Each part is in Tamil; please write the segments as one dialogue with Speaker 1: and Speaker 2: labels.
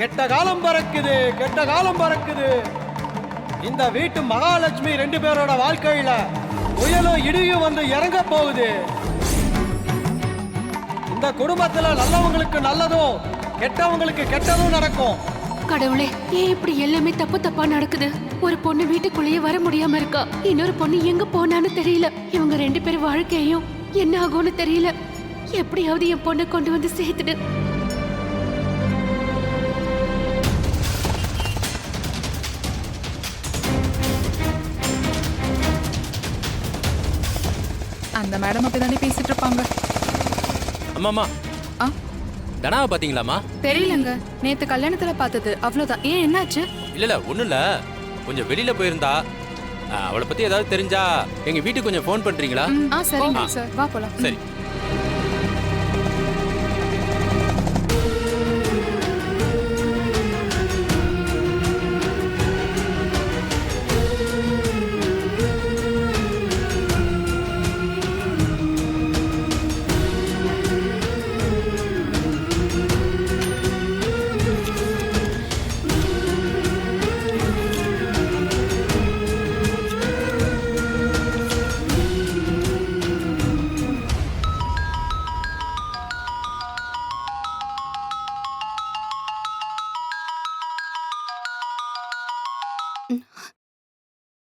Speaker 1: கெட்ட காலம் பறக்குது, கெட்ட காலம் பறக்குது. இந்த வீட்டு மகாலட்சுமி 2 பேரோட வாழ்க்கையில புயலும் இடியும் வந்து இறங்க போகுது. இந்த குடும்பத்துல நல்லவங்களுக்கு நல்லதும் கெட்டவங்களுக்கு கெட்டதும் நடக்கும்.
Speaker 2: கடவுளே, ஏன் இப்படி எல்லாமே தப்பு தப்பா நடக்குது? ஒரு பொண்ணு வீட்டுக்குள்ளேயே வர முடியாம இருக்கா, இன்னொரு பொண்ணு எங்க போனான்னு தெரியல. இவங்க 2 பேரும் வாழ்க்கையும் என்ன ஆகும்னு தெரியல. எப்படியாவது என் பொண்ணை கொண்டு வந்து சேர்த்துடு.
Speaker 3: அந்த மேடம் அப்படிதானே பேசிட்டு இருப்பாங்க.
Speaker 4: அம்மாமா,
Speaker 3: ஆ,
Speaker 4: தனாவை பாத்தீங்களாமா?
Speaker 3: தெரியலங்க. நேத்து கல்யாணத்துல பார்த்தது, அவ்வளவுதான். ஏன், என்னாச்சு?
Speaker 4: இல்ல ஒண்ணும் இல்ல, கொஞ்சம் வெளியில போயிருந்தா. அவளை பத்தி ஏதாவது தெரிஞ்சா எங்க வீட்டுக்கு கொஞ்சம் ஃபோன் பண்றீங்களா?
Speaker 3: சரிங்க சார், வா போலாம்.
Speaker 4: சரி.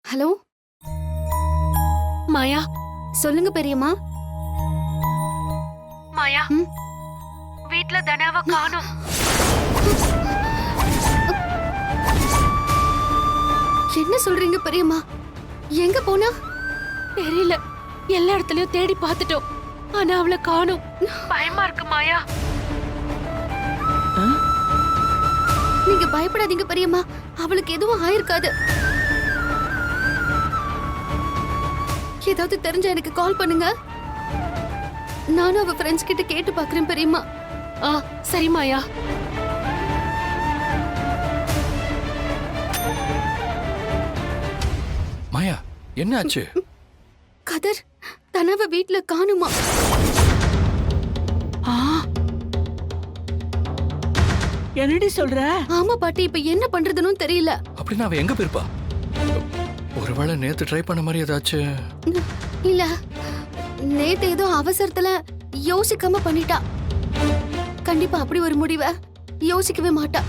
Speaker 5: ஹலோ
Speaker 2: மாயா,
Speaker 5: சொல்லுங்க பெரியம்மா.
Speaker 2: மாயா, வீட்ல தனாவை காணோம்.
Speaker 5: என்ன சொல்றீங்க பெரியம்மா? எங்க போனா?
Speaker 2: தெரியல, எல்லா இடத்துலயும் தேடி பார்த்துட்டோம், ஆனா அவளை காணோம். பயமா இருக்கு மாயா.
Speaker 5: நீங்க பயப்படாதீங்க பெரியம்மா, அவளுக்கு எதுவும் ஆயிருக்காது. ஏதாவது தெரிஞ்சா எனக்கு கால் பண்ணுங்க. நானும் அவ ஃப்ரெண்ட்ஸ் கிட்ட கேட்டு பாக்குறேன் பெரியம்மா.
Speaker 2: சரி மாயா.
Speaker 6: மாயா, என்ன ஆச்சு?
Speaker 5: கதர் தனவ வீட்ல காணுமா?
Speaker 7: என்னடி சொல்ற?
Speaker 5: ஆமா பாட்டி, இப்ப என்ன பண்றதுன்னு தெரியல.
Speaker 6: அப்படின்னா அவ எங்க போயிருப்பா? ஒருவேளை நேத்து ட்ரை பண்ண மாதிரி ஏதாச்சும்?
Speaker 5: இல்ல, நேத்து ஏதோ அவசரத்துல யோசிக்காம பண்ணிட்டா. கண்டிப்பா அப்படி ஒரு முடிவை யோசிக்கவே மாட்டா.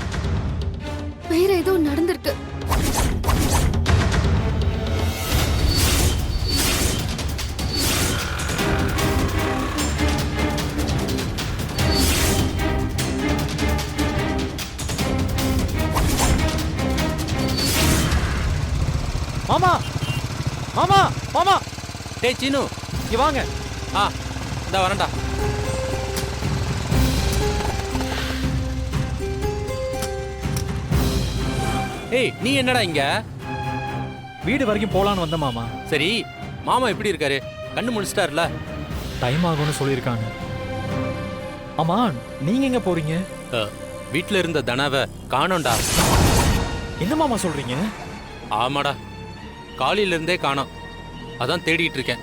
Speaker 5: வேற ஏதோ நடந்திருக்கு.
Speaker 1: மாமா, மாமா, மாமா,
Speaker 4: டேய் சீனு,
Speaker 1: இங்க வாங்க.
Speaker 4: இந்த வரேன்டா. ஏய், நீ என்னடா இங்க?
Speaker 1: வீடு வரைக்கும் போலான்னு வந்த மாமா.
Speaker 4: சரி, மாமா எப்படி இருக்காரு? கண்ணு முழிச்சிட்டாருல?
Speaker 1: டைம் ஆகும்னு சொல்லியிருக்காங்க. ஆமா, நீங்க எங்க போறீங்க?
Speaker 4: வீட்டுல இருந்த தனாவை காணோம்டா.
Speaker 1: என்ன மாமா சொல்றீங்க?
Speaker 4: ஆமாடா, காலையில இருந்தே காணோம். அதான் தேடிட்டு இருக்கேன்.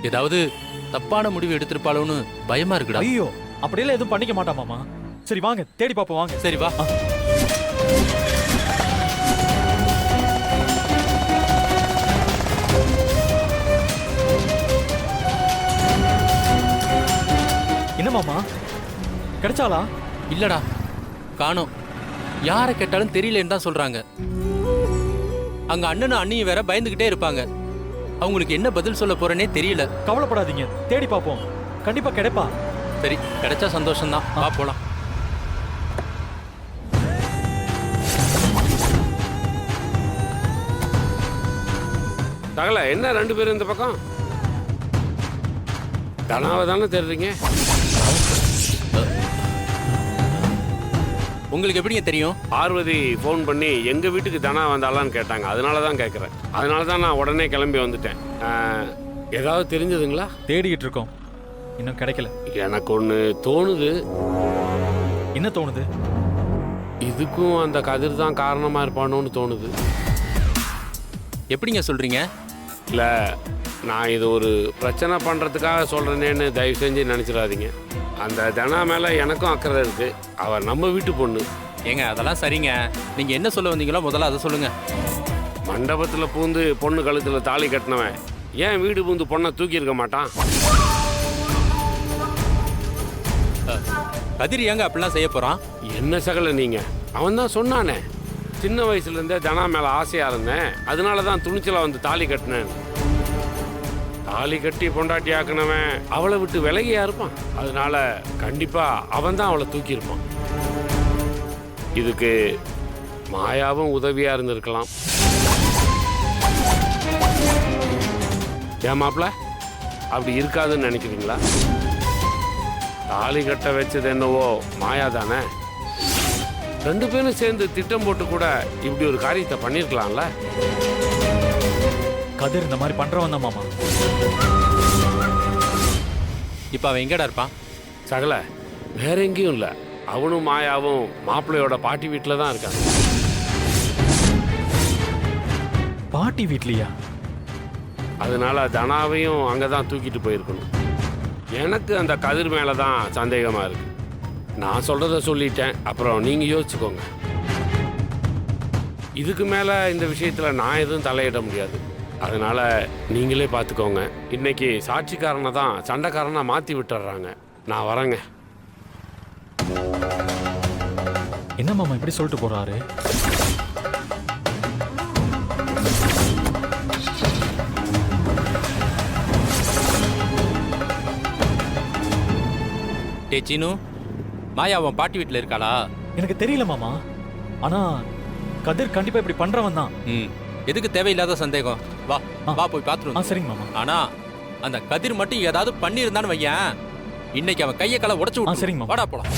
Speaker 4: ஏதாவது தப்பான முடிவு எடுத்திருப்பாளோன்னு பயமா இருக்குடா.
Speaker 1: ஐயோ, அப்படியெல்லாம் எதுவும் பண்ணிக்க மாட்டா மாமா. சரி வாங்க, தேடி பாப்போம் வாங்க.
Speaker 4: சரி வா.
Speaker 1: என்ன மாமா, கிடைச்சாளா?
Speaker 4: இல்லடா, காணோம். யாரை கேட்டாலும் தெரியலன்னு தான் சொல்றாங்க. அங்க அண்ணனும் அண்ணியும் வேற பயந்துகிட்டே இருப்பாங்க. அவங்களுக்கு என்ன பதில் சொல்ல போறேனே தெரியல.
Speaker 1: கவலைப்படாதீங்க, தேடி பாப்போம், கண்டிப்பா கிடைப்பா.
Speaker 4: சரி, கிடைச்சா சந்தோஷம்தான். வா போலாம்.
Speaker 8: தகல என்ன 2 பேரும் இந்த பக்கம்? தனாவை தானே தேடுறீங்க?
Speaker 4: உங்களுக்கு எப்படிங்க தெரியும்?
Speaker 8: பார்வதி ஃபோன் பண்ணி எங்கள் வீட்டுக்கு தனா வந்தாலான்னு கேட்டாங்க. அதனால தான் கேட்குறேன். அதனால தான் நான் உடனே கிளம்பி வந்துட்டேன். ஏதாவது தெரிஞ்சதுங்களா?
Speaker 1: தேடிக்கிட்டு இருக்கோம், இன்னும் கிடைக்கல.
Speaker 8: எனக்கு ஒன்று தோணுது.
Speaker 1: என்ன தோணுது?
Speaker 8: இதுக்கும் அந்த கதிர் தான் காரணமாக இருப்பானோன்னு தோணுது.
Speaker 4: எப்படிங்க சொல்றீங்க?
Speaker 8: இல்லை, நான் இது ஒரு பிரச்சனை பண்ணுறதுக்காக சொல்கிறேனேன்னு தயவு செஞ்சு நினச்சிடாதீங்க. அந்த தனா மேலே எனக்கும் அக்கறை இருக்குது. அவள் நம்ம வீட்டு பொண்ணு.
Speaker 4: ஏங்க அதெல்லாம் சரிங்க. நீங்க என்ன சொல்ல வந்தீங்களோ முதல்ல அதை சொல்லுங்க.
Speaker 8: மண்டபத்தில் பூந்து பொண்ணு கழுத்தில் தாலி கட்டினவன் ஏன் வீடு பூந்து பொண்ணை தூக்கி இருக்க மாட்டான்?
Speaker 4: கதிர் ஏங்க அப்படிலாம் செய்ய போறான்?
Speaker 8: என்ன சகல நீங்க? அவன் தான் சொன்னானே, சின்ன வயசுலேருந்தே தனா மேலே ஆசையாக இருந்தேன், அதனால தான் துணிச்சலாக வந்து தாலி கட்டினேன். தாலி கட்டி பொண்டாட்டி ஆக்கினவன் அவளை விட்டு விலகியா இருப்பான். அதனால கண்டிப்பாக அவன் தான் அவளை தூக்கியிருப்பான். இதுக்கு மாயாவும் உதவியாக இருந்திருக்கலாம். ஏன் மாப்பிள்ள அப்படி இருக்காதுன்னு நினைக்கிறீங்களா? தாலி கட்ட வச்சது என்னவோ மாயா தானே. 2 பேரும் சேர்ந்து திட்டம் போட்டு கூட இப்படி ஒரு காரியத்தை பண்ணியிருக்கலாம்ல.
Speaker 9: கதிர் இந்த மாதிரி பண்றவன் தான் மாமா.
Speaker 4: இப்ப அவன் எங்கடா இருப்பான்?
Speaker 8: சகல வேற எங்கேயும் இல்லை, அவனும் மாயாவும் மாப்பிள்ளையோட பாட்டி வீட்டில் தான் இருக்காங்க.
Speaker 9: பாட்டி வீட்லயா?
Speaker 8: அதனால தனாவையும் அங்கே தான் தூக்கிட்டு போயிருக்கணும். எனக்கு அந்த கதிர் மேலே தான் சந்தேகமாக இருக்கு. நான் சொல்கிறத சொல்லிட்டேன், அப்புறம் நீங்கள் யோசிச்சுக்கோங்க. இதுக்கு மேலே இந்த விஷயத்தில் நான் எதுவும் தலையிட முடியாது. அதனால நீங்களே பார்த்துக்கோங்க. இன்னைக்கு சாட்சிக்காரனை தான் சண்டைக்காரனாக மாற்றி விட்டுறாங்க. நான் வரேங்க.
Speaker 9: என்ன மாமா இப்படி சொல்லிட்டு போறாரு?
Speaker 4: டே சீனு, மாயா அவன் பாட்டி வீட்டில் இருக்காளா?
Speaker 9: எனக்கு தெரியல மாமா. ஆனா கதிர் கண்டிப்பா இப்படி பண்றவன் தான்.
Speaker 4: எதுக்கு தேவையில்லாத சந்தேகம்? வா வா போய் பார்த்துருவோம்.
Speaker 9: சரிங்க மாமா.
Speaker 4: ஆனா அந்த கதிர் மட்டும் ஏதாவது பண்ணியிருந்தான்னு வையன், இன்னைக்கு அவன் கையை காலை உடைச்சு விட்டு.
Speaker 9: சரிங்க மாமா.
Speaker 4: வாடா போலாம்.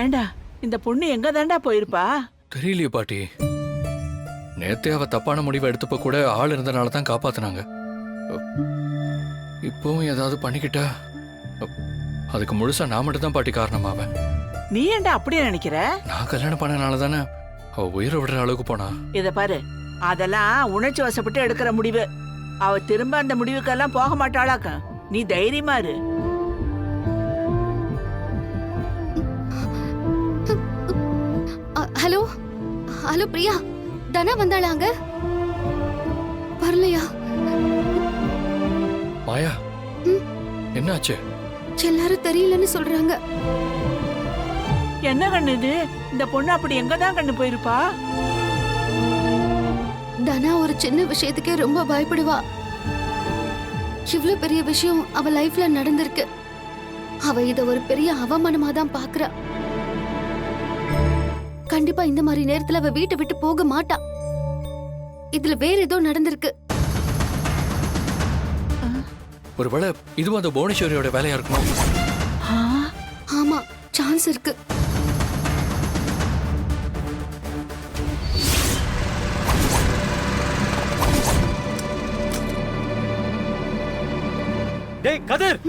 Speaker 7: ஏண்டா இந்த பொண்ணு எங்க தாண்டா போயிருப்பா?
Speaker 6: தெரியலையே பாட்டி. நேத்தே அவ தப்பான முடிவை எடுத்தப்ப கூட ஆள் இருந்தனால தான் காப்பாத்தினாங்க. இப்பவும் ஏதாவது பண்ணிக்கிட்டா அதுக்கு முழுசா நான் மட்டும் தான் பாட்டி காரணமாவேன்.
Speaker 7: நீ ஏண்டா அப்படியே நினைக்கிற?
Speaker 6: நான் கல்யாணம் பண்ணனால தானே அவ உயிரை விடுற அளவுக்கு போனா.
Speaker 7: இத பாரு, அதெல்லாம் உணர்ச்சி வசப்பட்டு எடுக்கிற முடிவு. அவ திரும்ப அந்த முடிவுக்கெல்லாம் போக மாட்டாளாக்க. நீ தைரியமா இரு.
Speaker 5: ஹலோ ஹலோ பிரியா, தனா வந்தாளாங்க? வரலையா?
Speaker 6: மாயா என்னாச்சு?
Speaker 5: எல்லாரும் தெரியலன்னு சொல்றாங்க.
Speaker 7: என்ன கண்ணு இது? இந்த பொண்ணு அப்படி எங்க தான் கண்ணு போயிருப்பா?
Speaker 5: தனா ஒரு சின்ன விஷயத்துக்கே ரொம்ப பயப்படுவா. இவ்ளோ பெரிய விஷயம் அவ லைஃப்ல நடந்திருக்கு. அவ இத ஒரு பெரிய அவமானமா தான் பாக்குறா. கண்டிப்பா இந்த மாதிரி நேரத்துல அவ வீட்டை விட்டு போக மாட்டா. இதுல வேற ஏதோ நடந்திருக்கு.
Speaker 6: ஒருவேளை இதுவும் அந்த புவனேஸ்வரியோட வேலையா இருக்குமா?
Speaker 5: ஆமா, சான்ஸ் இருக்கு.
Speaker 9: டேய் கதிர்,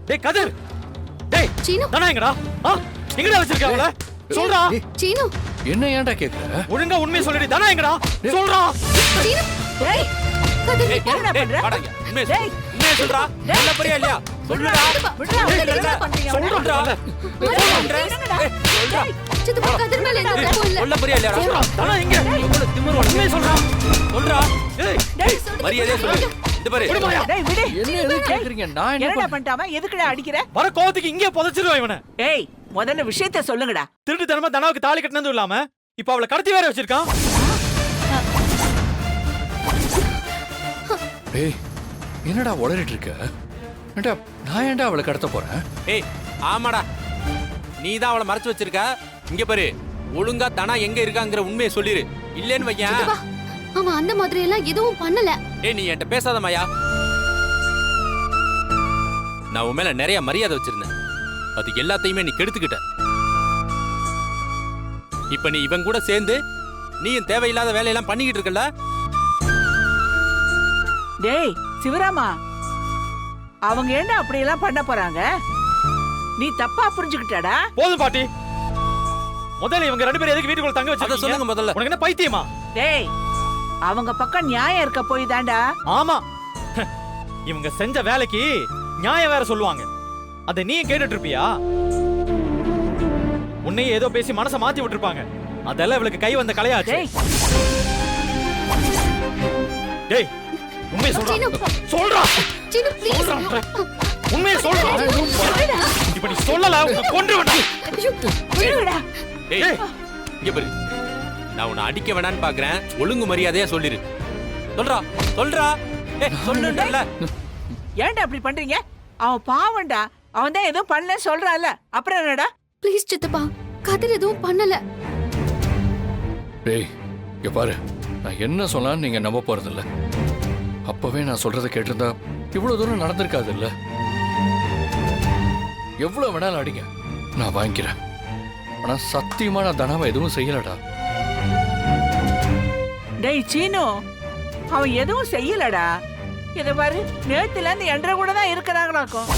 Speaker 9: டேய் கதிர், டேய்
Speaker 5: சீனு,
Speaker 9: தானா எங்கடா? எங்கடா வச்சிருக்க அவள? சொல்றா.
Speaker 5: சீனு,
Speaker 6: என்ன ஏன்டா கேக்குற?
Speaker 9: ஒழுங்கா உண்மையை சொல்லுடி. தானா எங்கடா? சொல்றா.
Speaker 5: சீனு, டேய் கதிர்,
Speaker 7: என்ன பண்ற?
Speaker 4: வாடா இங்க. உண்மையை சொல்றா. நல்ல பரியா இல்லையா? சொல்லுடா.
Speaker 7: விடுடா, என்ன பண்றீங்க?
Speaker 4: சொல்றா. சொல்றா.
Speaker 5: சித்தப்பா கதிர் மேல எந்த தப்பும் இல்ல.
Speaker 4: சொல்ல பரியா இல்லையா?
Speaker 9: தானா எங்க? உண்மையை சொல்றா.
Speaker 4: சொல்றா.
Speaker 7: டேய்,
Speaker 4: மரியாதையா சொல்லு. இந்த பாரு.
Speaker 7: டேய் விடு.
Speaker 6: என்ன எதுக்கு கேக்குறீங்க? நான் என்ன
Speaker 7: என்னடா பண்ணிட்டாம? எதுக்குடா அடிக்கிற?
Speaker 9: வர கோவத்துக்கு இங்கே புதைச்சிருவான் இவனை.
Speaker 7: ஏய், முதல்ல விஷயத்தை சொல்லுங்கடா.
Speaker 9: திருட்டுத்தனமா தனாவுக்கு தாலி கட்டினதும் இல்லாம இப்ப அவளை கடத்தி வேற வச்சிருக்கான்.
Speaker 6: ஏய் என்னடா உளறிட்டு இருக்க? ஏண்டா நான் ஏன்டா அவளை கடத்த போறேன்?
Speaker 4: ஏய் ஆமாடா, நீ தான் அவளை மறைச்சு வச்சிருக்க. இங்க பாரு, ஒழுங்கா தனா எங்க இருக்காங்கிற உண்மையை சொல்லிரு. இல்லேன்னு வையன்.
Speaker 5: சித்தப்பா, அவன் அந்த மாதிரி எல்லாம் எதுவும் பண்ணல.
Speaker 4: ஏய் நீ என்கிட்ட பேசாத மாயா. நான் உன் மேல நிறைய மரியாதை வச்சிருந்தேன். அது எல்லாத்தையுமே நீ கெடுத்துக்கிட்ட. இப்ப நீ இவன் கூட சேர்ந்து நீயும் தேவையில்லாத வேலையெல்லாம் பண்ணிக்கிட்டு இருக்கல.
Speaker 7: டேய் சிவராமா, அவங்க என்ன அப்படியெல்லாம் பண்ண போறாங்க? நீ தப்பா புரிஞ்சுக்கிட்டடா.
Speaker 9: போதும் பாட்டி. முதல்ல இவங்க ரெண்டு பேரும் எதுக்கு வீட்டுக்குள்ள தங்க
Speaker 4: அதை
Speaker 9: வச்சிருக்கீங்க?
Speaker 4: சொல்லுங்க முதல்ல.
Speaker 9: உனக்கு என்ன பைத்தியமா?
Speaker 7: டேய், அவங்க பக்கம் நியாயம் இருக்க போய் தாண்டா.
Speaker 9: ஆமா. இவங்க செஞ்ச வேலைக்கு நியாயம் வேற சொல்லுவாங்க. அதை நீ கேட்டுட்டு இருப்பியா? உன்னையே ஏதோ பேசி மனசை மாத்தி விட்டுருப்பாங்க. அதெல்லாம் இவளுக்கு கை வந்த கலையாச்சு.
Speaker 7: டேய்,
Speaker 9: டேய், உண்மையை சொல்றா. சொல்றா.
Speaker 5: சீனு ப்ளீஸ்.
Speaker 9: உண்மையை சொல்றா. இப்ப நீ சொல்லல உன்னை கொன்றுவேன்டா.
Speaker 7: விடுடா.
Speaker 4: டேய், இங்க பாரு. நான் உன்னை அடிக்க வேணான்னு பாக்குறேன். ஒழுங்கு மரியாதையா சொல்லிரு. சொல்றா. சொல்றா. சொல்லுன்றல.
Speaker 7: ஏன்டா அப்படி பண்றீங்க? அவன் பாவம்டா. அவன் தான் ஏதோ பண்ணல சொல்றான்ல. அப்புறம் என்னடா?
Speaker 5: ப்ளீஸ் சித்தப்பா, கதிர் எதுவும் பண்ணல.
Speaker 6: டேய் இங்க பாரு, நான் என்ன சொன்னாலும் நீங்க நம்ப போறதில்ல. அப்பவே நான் சொல்றதை கேட்டிருந்தா இவ்வளவு தூரம் நடந்திருக்காது இல்ல. எவ்வளவு வேணாலும் அடிங்க, நான் வாங்கிக்கிறேன். ஆனா சத்தியமா நான் தனாவை எதுவும் செய்யலடா.
Speaker 7: டேய் சீனு, அவன் எதுவும் செய்யலடா. இத பாரு, நேத்துல இருந்து என்ற கூட தான் இருக்கிறாங்களாக்கும்.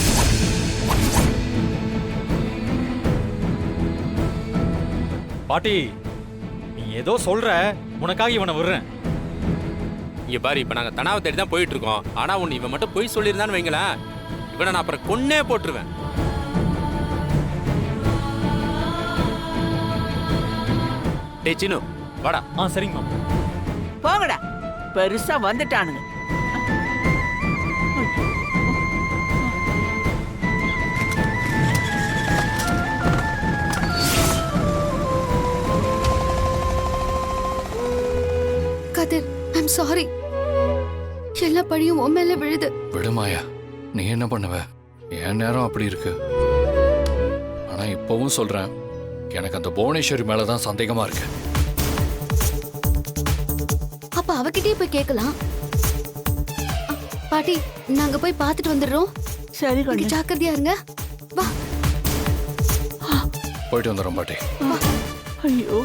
Speaker 9: பாட்டி, நீ ஏதோ சொல்ற. உனக்காக இவனை விடுறேன்.
Speaker 4: இங்க பாரு, இப்ப நாங்க தனாவை தேடி தான் போயிட்டு இருக்கோம். ஆனா உன்னை இவன் மட்டும் போய் சொல்லியிருந்தான்னு வைங்களேன், இவனை நான் அப்புறம் கொன்னே போட்டுருவேன். டேய் சின்னு, வாடா.
Speaker 9: சரிங்க மாமா.
Speaker 7: போங்கடா, பெருசா வந்துட்டானுங்க.
Speaker 5: கதிர், ஐம் சாரி. எல்லா பழியும் உன் மேல விழுது.
Speaker 6: விடுமாயா, நீ என்ன பண்ணுவ? என் நேரம் அப்படி இருக்கு. ஆனா இப்பவும் சொல்றேன், எனக்கு அந்த புவனேஸ்வரி மேலதான் சந்தேகமா இருக்கு.
Speaker 5: அப்ப அவகிட்டயே போய் கேட்கலாம். பாட்டி, நாங்க போய் பார்த்துட்டு வந்துடுறோம்.
Speaker 7: சரி
Speaker 5: நீங்க
Speaker 7: கொஞ்சம்
Speaker 5: ஜாக்கிரதையா இருங்க. வா.
Speaker 6: போயிட்டு வந்துடும் பாட்டி.
Speaker 7: ஐயோ,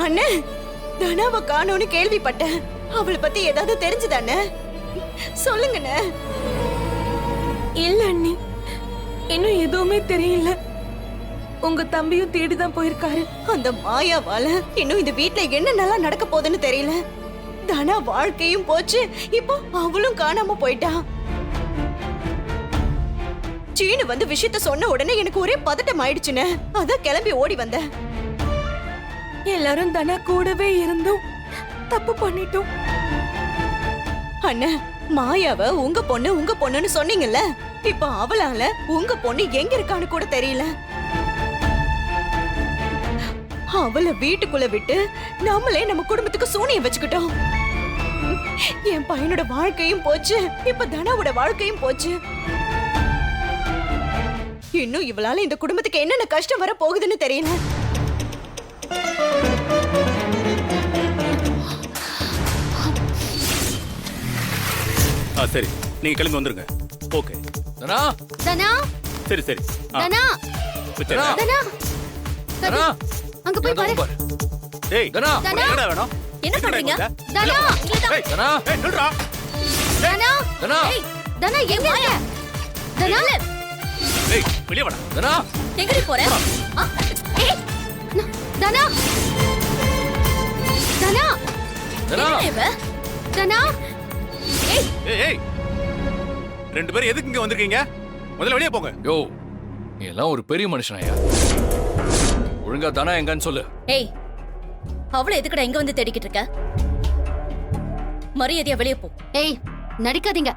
Speaker 10: அண்ணே, தனாவை காணோன்னு கேள்விப்பட்டேன். அவளை பத்தி ஏதாவது தெரிஞ்சுதானே? சொல்லுங்கண்ணே.
Speaker 11: இல்ல அண்ணி, இன்னும் எதுவுமே தெரியல. உங்க தம்பியும் தேடிதான் போயிருக்காரு.
Speaker 10: அந்த மாயாவால இன்னும் இந்த வீட்ல என்ன நல்லா நடக்க போகுதுன்னு தெரியல. தனா வாழ்க்கையும் போச்சு, இப்போ அவளும் காணாம போயிட்டா. சீனு வந்து விஷயத்த சொன்ன உடனே எனக்கு ஒரே பதட்டம் ஆயிடுச்சுன்னு அதான் கிளம்பி ஓடி வந்தேன்.
Speaker 11: எல்லாரும் தனா கூடவே இருந்தும் தப்பு பண்ணிட்டோம்.
Speaker 10: அண்ணா, மாயாவ உங்க பொண்ணுன்னு சொன்னீங்கல்ல. இப்ப அவளால உங்க பொண்ணு எங்க இருக்கான்னு கூட தெரியல. அவளை வீட்டுக்குள்ள விட்டு நம்மளே நம்ம குடும்பத்துக்கு சூனியம் வச்சுக்கிட்டோம். என் பையனோட வாழ்க்கையும் போச்சு, இப்ப தனாவோட வாழ்க்கையும் போச்சு. இன்னும் இவளால இந்த குடும்பத்துக்கு என்னென்ன கஷ்டம் வர போகுதுன்னு தெரியல.
Speaker 12: சரி, நீங்க கிளம்பி வந்துருங்க. ஓகே.
Speaker 6: தனா,
Speaker 5: தனா,
Speaker 12: சரி சரி.
Speaker 5: தனா,
Speaker 12: வச்சிடுறேன்.
Speaker 5: தனா.
Speaker 6: தனா,
Speaker 5: அங்க போய் பாரு.
Speaker 6: பாரு.
Speaker 12: டேய்,
Speaker 6: தனா,
Speaker 12: உனக்கு என்னடா வேணும்?
Speaker 10: என்ன பண்றீங்க?
Speaker 5: தனா,
Speaker 12: ஏய்,
Speaker 6: தனா,
Speaker 12: ஏய், நில்றா.
Speaker 5: தனா,
Speaker 6: தனா,
Speaker 5: தனா எங்க இருக்க? தனா,
Speaker 12: ஏய், வெளிய வாடா.
Speaker 6: தனா,
Speaker 10: எங்கடி போற?
Speaker 5: தனா, தனா,
Speaker 6: தனா.
Speaker 5: தனா.
Speaker 12: ஏய், ஏய். ரெண்டு பேரும் எதுக்கு இங்க வந்திருக்கீங்க? முதல்ல வெளிய போங்க.
Speaker 6: யோ, நீ எல்லாம் ஒரு பெரிய மனுஷனாயா? ஒழுங்கா தனா எங்கன்னு சொல்லு.
Speaker 10: ஏய், அவளை எதுக்குடா இங்க வந்து தேடிக்கிட்டு இருக்க? மரியாதையா வெளியே போ.
Speaker 5: ஏய், நடிக்காதீங்க.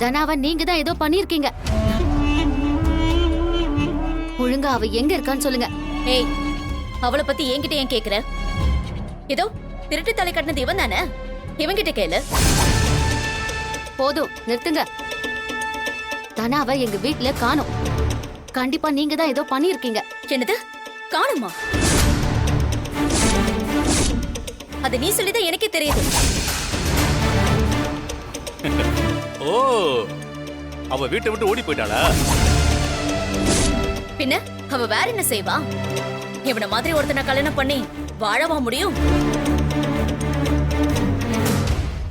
Speaker 5: தனாவை நீங்க தான் ஏதோ பண்ணிருக்கீங்க. ஒழுங்கா அவ எங்க இருக்கான்னு சொல்லுங்க.
Speaker 10: ஏய், அவளை பத்தி என்கிட்ட ஏன் கேக்குற? ஏதோ திருட்டு தலை கட்டினது இவன் தானே, இவன்கிட்ட கேளு.
Speaker 5: போதும், நிறுத்துங்க. தனாவை எங்க வீட்ல காணோம். கண்டிப்பா நீங்க தான் ஏதோ பண்ணிருக்கீங்க.
Speaker 10: என்னது, காணுமா? அது நீ சொல்லிதான் எனக்கே தெரியுது.
Speaker 12: ஓ, அவ வீட்டை விட்டு ஓடி போயிட்டாளா?
Speaker 13: பின்ன அவ வேற என்ன செய்வா? இவன மாதிரி ஒருத்தனை கல்யாணம் பண்ணி வாழவா முடியும்?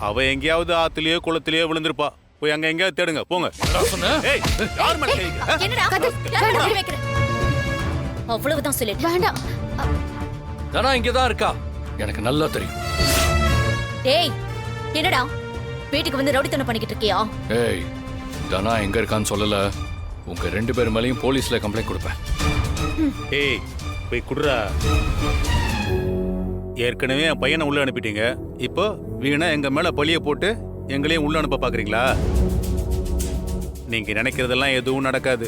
Speaker 12: அவ எங்கேயாவது ஆத்துலயோ குளத்திலயோ விழுந்திருப்பா. போய் அங்க எங்கேயாவது தேடுங்க போங்க. ஏய், யார் மேல கை வைக்கிற?
Speaker 13: என்னடா யார் மேல கை வைக்கிற? அவ்வளவுதான் சொல்லிட்டு
Speaker 2: வேண்டாம்.
Speaker 6: தனா இங்கதான் இருக்கா, எனக்கு நல்லா தெரியும்.
Speaker 13: டேய் என்னடா வீட்டுக்கு வந்து ரவுடித்தனம் பண்ணிக்கிட்டு இருக்கியா?
Speaker 6: ஏய், தனா எங்க இருக்கான்னு சொல்லல, உங்க 2 பேர் மேலயும் போலீஸ்ல கம்ப்ளைண்ட் கொடுப்பேன்.
Speaker 12: ஏய், போய் குடுறா. ஏற்கனவே என் பையனை உள்ள அனுப்பிட்டீங்க. இப்போ வீணா எங்க மேல பழிய போட்டு எங்களையும் உள்ள அனுப்ப பாக்குறீங்களா? நீங்க நினைக்கிறதெல்லாம் எதுவும் நடக்காது.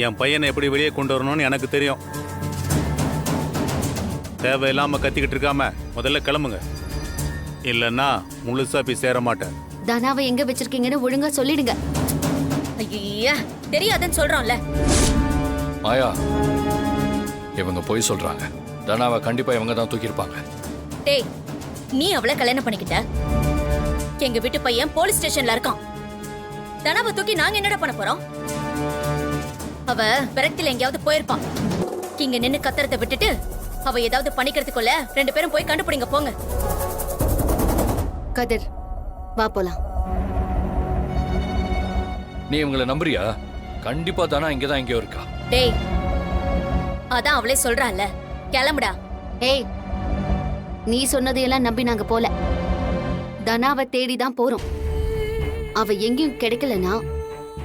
Speaker 12: என் பையனை எப்படி வெளியே கொண்டு வரணும்னு எனக்கு தெரியும். தேவையில்லாம கத்திக்கிட்டு இருக்காம முதல்ல கிளம்புங்க, இல்லன்னா முழுசா போய் சேர மாட்டேன்.
Speaker 5: தனாவை எங்க வச்சிருக்கீங்கன்னு ஒழுங்கா சொல்லிடுங்க.
Speaker 13: ஐயா தெரியாதுன்னு சொல்றோம்ல.
Speaker 6: மாயா, இவங்க போய் சொல்றாங்க. தனாவை கண்டிப்பா இவங்க தான் தூக்கியிருப்பாங்க.
Speaker 13: டேய் நீ அவளை கல்யாணம் பண்ணிக்கிட்ட. எங்க வீட்டு பையன் போலீஸ் ஸ்டேஷன்ல இருக்கான். தனாவை தூக்கி நாங்க என்னடா பண்ண போறோம்? அவ விரக்தியில எங்கேயாவது போயிருப்பான். இங்க நின்னு கத்துறதை விட்டுட்டு அவ ஏதாவது பண்ணிக்கிறதுக்குள்ள 2 பேரும் போய் கண்டுபிடிங்க போங்க.
Speaker 5: கதிர், வா போலாம்.
Speaker 6: நீ இவங்களை நம்புறியா? கண்டிப்பா தானா இங்கதான் எங்கேயோ இருக்கா.
Speaker 13: டேய் அதான் அவளே சொல்றான்ல, கிளம்புடா.
Speaker 5: ஏய், நீ சொன்னதையெல்லாம் நம்பி நாங்க போல. தனாவை தேடி தான் போறோம். அவ எங்கேயும் கிடைக்கலனா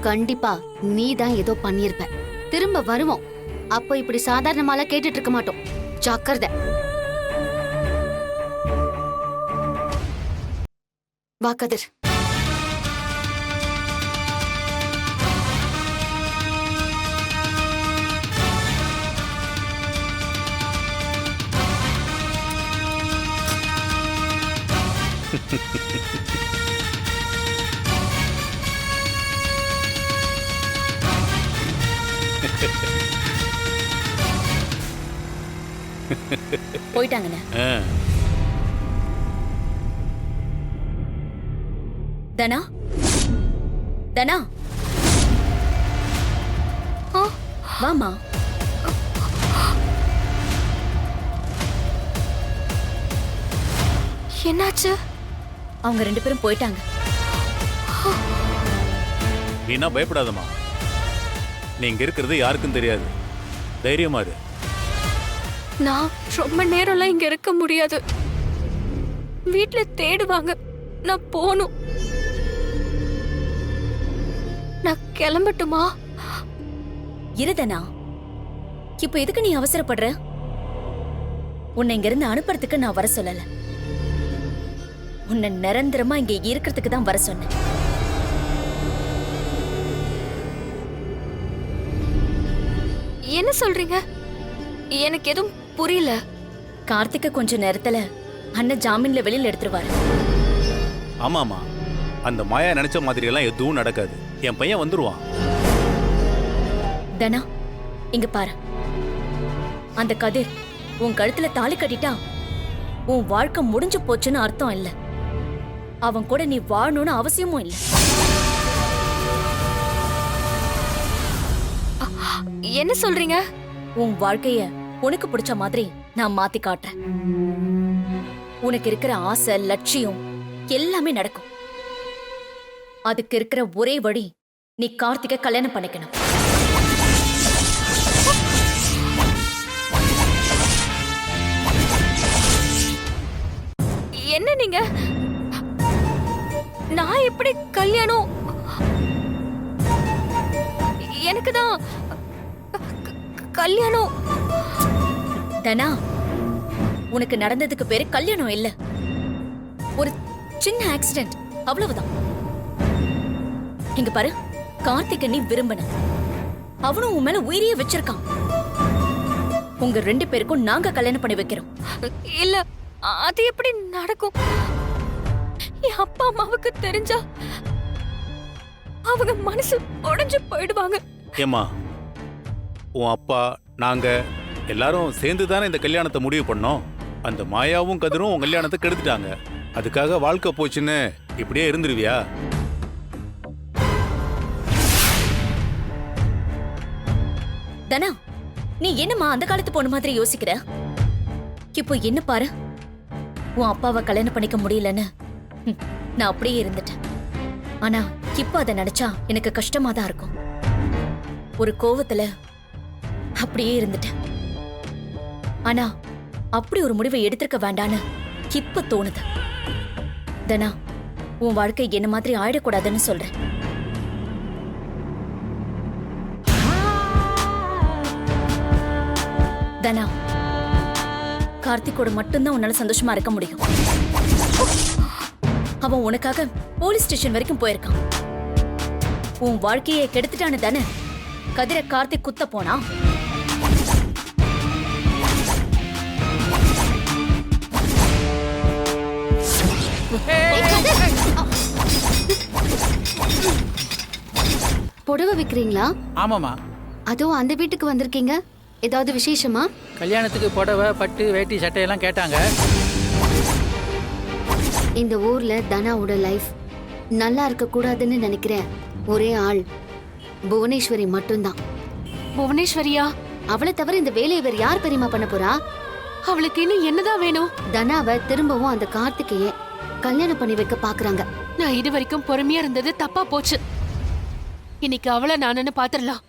Speaker 5: கண்டிப்பா நீ தான் ஏதோ பண்ணிருப்ப. திரும்ப வருவோம். அப்போ இப்படி சாதாரணமால கேட்டுட்டு இருக்க மாட்டோம். ஜாக்கிரதை. வா கதிர்.
Speaker 13: போயிட்டாங்கண்ணே. தனா தனா வாமா.
Speaker 2: என்னாச்சு?
Speaker 13: அவங்க 2 பேரும் போயிட்டாங்க.
Speaker 12: வீணா பயப்படாதம்மா. நீங்க இருக்கிறது யாருக்கும் தெரியாது. தைரியமா இரு.
Speaker 2: நான் ரொம்ப நேரம்லாம் இங்க இருக்க முடியாது. வீட்ல தேடுவாங்க. நான் போணும். நான் கிளம்பட்டுமா?
Speaker 13: இருதனா, இப்ப எதுக்கு நீ அவசரப்படுற? உன்னை இங்க இருந்து அனுப்புறதுக்கு நான் வர சொல்லல. உன்னை நிரந்தரமா இங்க இருக்கிறதுக்கு தான் வர சொன்னேன்.
Speaker 2: என்ன சொல்றீங்க? எனக்கு எதுவும் புரியல.
Speaker 13: கார்த்திக்க கொஞ்ச நேரத்துல அண்ணன் ஜாமீன்ல வெளியில எடுத்துருவாரு.
Speaker 12: ஆமாமா, அந்த மாயா நினைச்ச மாதிரி எல்லாம் எதுவும் நடக்காது. என் பையன் வந்துருவான்.
Speaker 13: தனா இங்க பாரு. அந்த கதிர் உன் கழுத்துல தாலி கட்டிட்டா உன் வாழ்க்கை முடிஞ்சு போச்சுன்னு அர்த்தம் இல்ல. அவன் கூட நீ வாழணும்னு அவசியமும் இல்ல.
Speaker 2: என்ன சொல்றீங்க?
Speaker 13: உன் வாழ்க்கைய உனக்கு பிடிச்ச மாதிரி நான் மாத்தி காட்டுறேன். உனக்கு இருக்கிற ஆசை, லட்சியம் எல்லாமே நடக்கும். அதுக்கு இருக்கிற ஒரே வழி, நீ கார்த்திகை கல்யாணம் பண்ணிக்கணும்.
Speaker 2: என்ன நீங்க? நான் எப்படி கல்யாணம்? எனக்கு தான் கல்யாணம்.
Speaker 13: தனா, உனக்கு நடந்ததுக்கு பேரு கல்யாணம் இல்ல, ஒரு சின்ன ஆக்சிடென்ட், அவ்வளவுதான். இங்க பாரு, கார்த்திகை நீ விரும்பின, அவனும் உன் மேல உயிரியே வச்சிருக்கான். உங்க 2 பேருக்கும் நாங்க கல்யாணம் பண்ணி வைக்கிறோம்.
Speaker 2: இல்ல, அது எப்படி நடக்கும்? என் அப்பா அம்மாவுக்கு தெரிஞ்சா அவங்க மனசு உடைஞ்சு போயிடுவாங்க.
Speaker 12: ஏமா, உன் அப்பா நாங்க எல்லாரும் சேர்ந்து தானே இந்த கல்யாணத்தை முடிவு பண்ணோம். அந்த மாயாவும் கதிரும் உன் கல்யாணத்தை கெடுத்துட்டாங்க. அதுக்காக வாழ்க்கை போச்சுன்னு இப்படியே இருந்துருவியா?
Speaker 13: தனா, நீ என்னம்மா அந்த காலத்து பொண்ணு மாதிரி யோசிக்கிற? இப்போ என்ன பாரு, உன் அப்பாவை கல்யாணம் பண்ணிக்க முடியலன்னு நான் அப்படியே இருந்துட்டேன். ஆனா இப்போ அதை நினைச்சா எனக்கு கஷ்டமா தான் இருக்கும். ஒரு கோவத்துல அப்படியே இருந்துட்டேன். ஆனா அப்படி ஒரு முடிவை எடுத்திருக்க வேண்டான்னு இப்ப தோணுது. தனா, உன் வாழ்க்கை என்ன மாதிரி ஆயிடக்கூடாதுன்னு சொல்றேன். தனா, கார்த்திகோட மட்டும்தான் உன்னால சந்தோஷமா இருக்க முடியும். அவன் உனக்காக போலீஸ் ஸ்டேஷன் வரைக்கும் போயிருக்கான். உன் வாழ்க்கையை கெடுத்துட்டானு தானே கதிரை கார்த்திக் குத்த போனா?
Speaker 5: புடவை விக்கிறீங்களா?
Speaker 14: ஆமாம்மா.
Speaker 5: அதுவும் அந்த வீட்டுக்கு வந்திருக்கீங்க, ஏதாவது விசேஷமா?
Speaker 14: கல்யாணத்துக்கு புடவை, பட்டு, வேட்டி, சட்டையெல்லாம் கேட்டாங்க.
Speaker 5: இந்த ஊர்ல தனாவோட லைஃப் நல்லா இருக்க கூடாதுன்னு நினைக்கிற ஒரே ஆள் புவனேஸ்வரி மட்டும்தான்.
Speaker 2: புவனேஸ்வரியா?
Speaker 5: அவளை தவிர இந்த வேலையை வேற யார் பெரியமா பண்ண போறா?
Speaker 2: அவளுக்கு இன்னும் என்னதான் வேணும்?
Speaker 5: தனாவை திரும்பவும் அந்த கார்த்திகைய கல்யாணம் பண்ணி வைக்க பாக்குறாங்க.
Speaker 2: நான் இது வரைக்கும் பொறுமையா இருந்தது தப்பா போச்சு. இன்னைக்கு அவளை நானுன்னு பாத்துடலாம்.